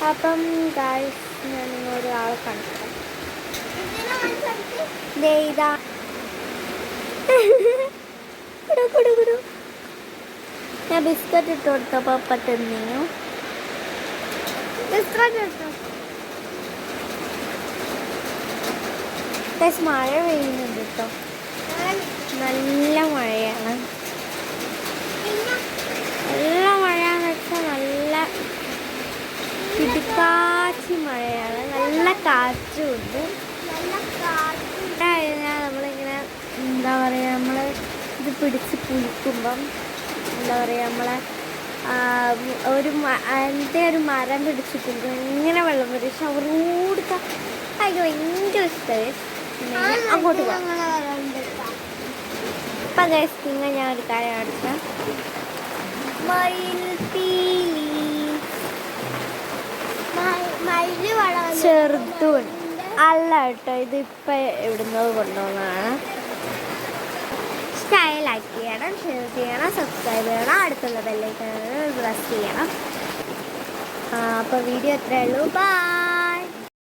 അപ്പം ഗായ്സ് ഞാൻ നിങ്ങളൊരു ആളെ കണ്ടു. ഇതാ ഞാൻ ബിസ്ക്കറ്റ് ഇട്ട് കൊടുത്തപ്പോൾ അപ്പം തിന്നു. മഴ പെയ്യുന്നുണ്ട് കേട്ടോ, നല്ല മഴയാണ്. നല്ല മഴയാന്ന് വെച്ചാൽ നല്ല ഇടിക്കാച്ചി മഴയാണ്, നല്ല കാറ്റുമുണ്ട്. കഴിഞ്ഞാൽ നമ്മളിങ്ങനെ എന്താ പറയുക, നമ്മൾ ഇത് പിടിച്ച് കുളിക്കുമ്പം എന്താ പറയുക, നമ്മളെ ഒരു മരം പിടിച്ച് കുളിക്കും, ഇങ്ങനെ വെള്ളം വരും. ഷവർ കൊടുക്കാൻ എനിക്ക് ഭയങ്കര ഇഷ്ടമായി. അങ്ങോട്ട് പോകാം. ഇപ്പം കഴിച്ചിട്ട് ഞാൻ ഒരു കാര്യം എടുക്കാം. ചെറുതും അല്ല കേട്ടോ, ഇതിപ്പോൾ എവിടുന്നോ കൊണ്ടുവന്നതാണ്. ലൈക്ക് ചെയ്യണം, ഷെയർ ചെയ്യണം, സബ്സ്ക്രൈബ് ചെയ്യണം, അടുത്തുള്ള ബെല്ലൈക്കൺ പ്രസ് ചെയ്യണം. അപ്പോൾ വീഡിയോ എത്രയേ ഉള്ളൂ. ബൈ.